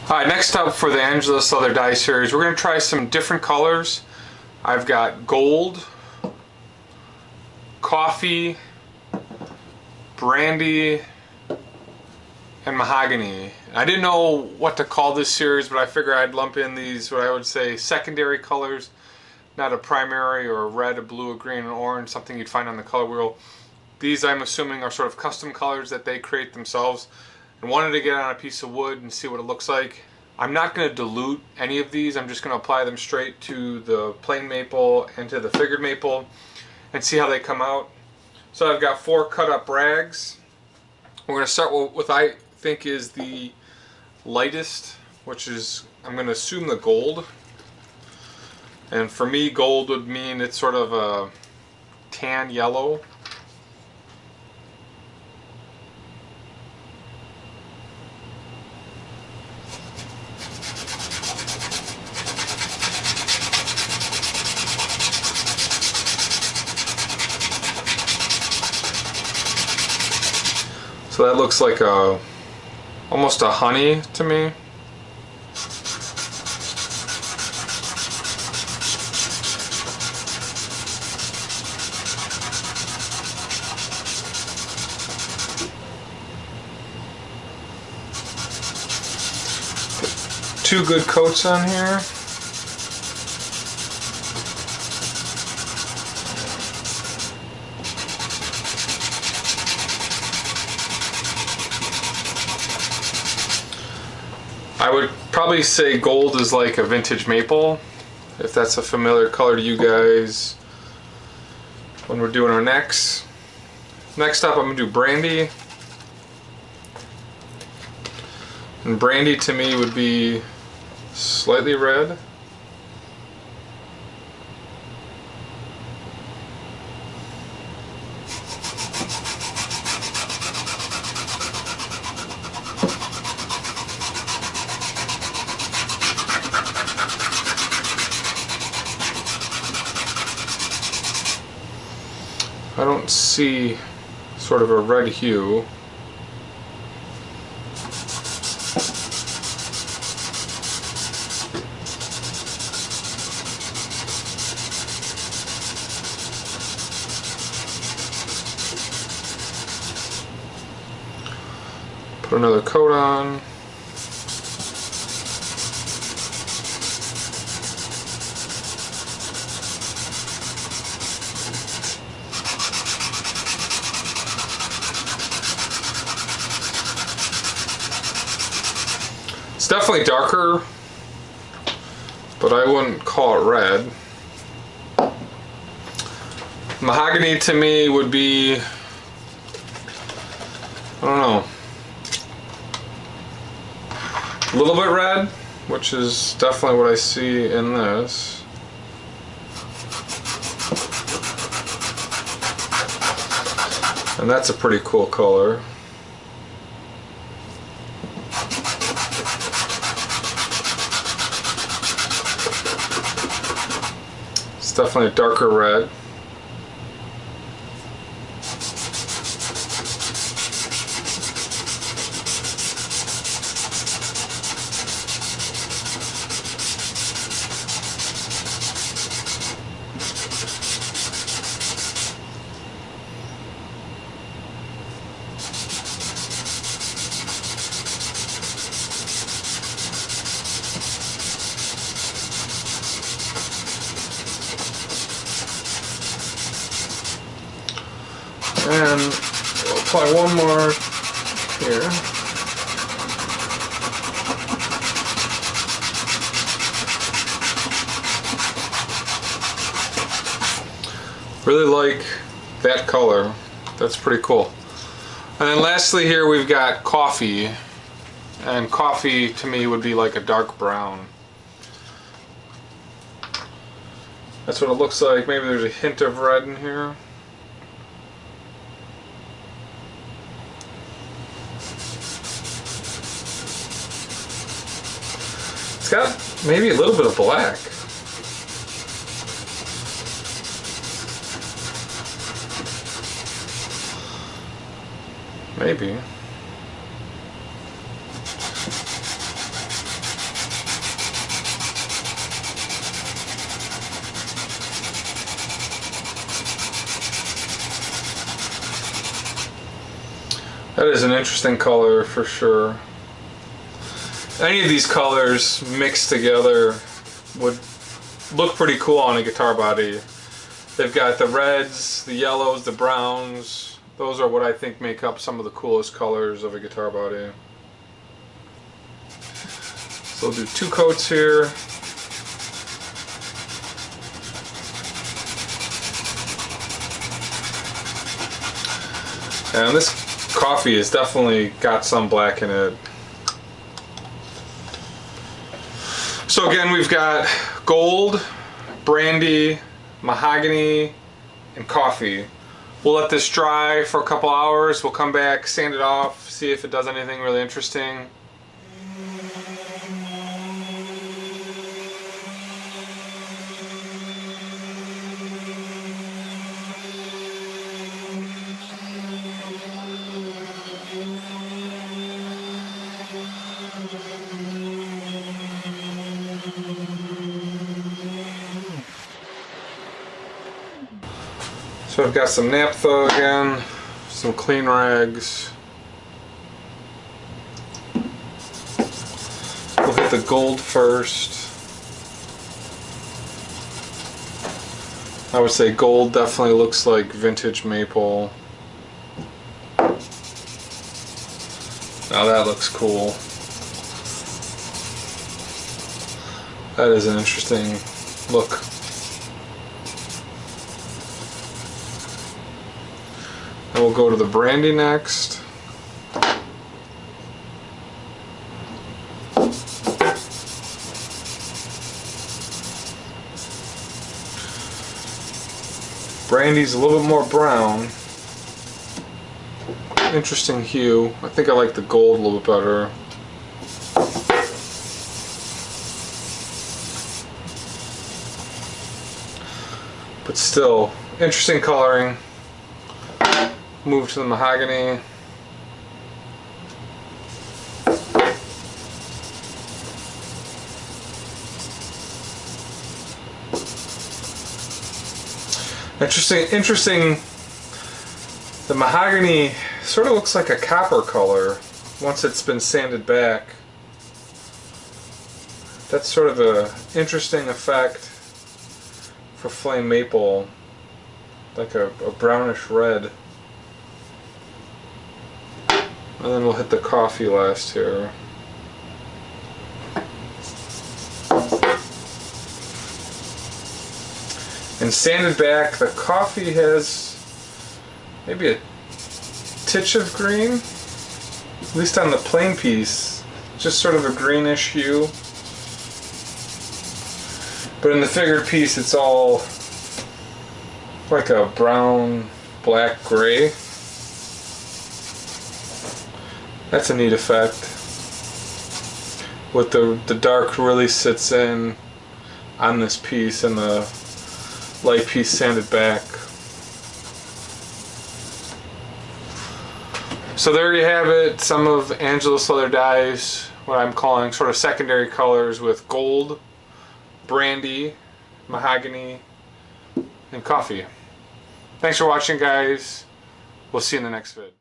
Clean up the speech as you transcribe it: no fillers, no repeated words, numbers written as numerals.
Alright, next up for the Angelus leather die series, we're going to try some different colors. I've got gold, coffee, brandy, and mahogany. I didn't know what to call this series, but I figured I'd lump in these, what I would say, secondary colors, not a primary or a red, a blue, a green, and orange, something you'd find on the color wheel. These, I'm assuming, are sort of custom colors that they create themselves, and wanted to get on a piece of wood and see what it looks like. I'm not going to dilute any of these. I'm just going to apply them straight to the plain maple and to the figured maple and see how they come out. So I've got 4 cut up rags. We're going to start with what I think is the lightest, which is, I'm going to assume, the gold. And for me, gold would mean it's sort of a tan yellow. So that looks like almost a honey to me. Put 2 good coats on here. I would probably say gold is like a vintage maple, if that's a familiar color to you guys when we're doing our necks. Next up, I'm going to do brandy. And brandy to me would be slightly red. I don't see sort of a red hue. Put another coat on. It's definitely darker, but I wouldn't call it red. Mahogany to me would be, I don't know, a little bit red, which is definitely what I see in this. And that's a pretty cool color. It's definitely a darker red. And we'll apply one more here. Really like that color. That's pretty cool. And then lastly here we've got coffee. And coffee to me would be like a dark brown. That's what it looks like. Maybe there's a hint of red in here. It's got maybe a little bit of black. Maybe. That is an interesting color for sure. Any of these colors mixed together would look pretty cool on a guitar body. They've got the reds, the yellows, the browns. Those are what I think make up some of the coolest colors of a guitar body. So we'll do 2 coats here. And this coffee has definitely got some black in it. So again, we've got gold, brandy, mahogany, and coffee. We'll let this dry for a couple hours. We'll come back, sand it off, see if it does anything really interesting. So I've got some naphtha again, some clean rags. We'll hit the gold first. I would say gold definitely looks like vintage maple. Now that looks cool. That is an interesting look. And we'll go to the brandy next. Brandy's a little bit more brown. Interesting hue. I think I like the gold a little bit better. But still, interesting coloring. Move to the mahogany. Interesting. The mahogany sort of looks like a copper color once it's been sanded back. That's sort of a interesting effect for flame maple, like a brownish red. And then we'll hit the coffee last here. And sanded back, the coffee has maybe a titch of green, at least on the plain piece, just sort of a greenish hue. But in the figured piece, it's all like a brown, black, gray. That's a neat effect. With the dark really sits in on this piece and the light piece sanded back. So there you have it, some of Angelus leather dyes, what I'm calling sort of secondary colors with gold, brandy, mahogany, and coffee. Thanks for watching, guys. We'll see you in the next vid.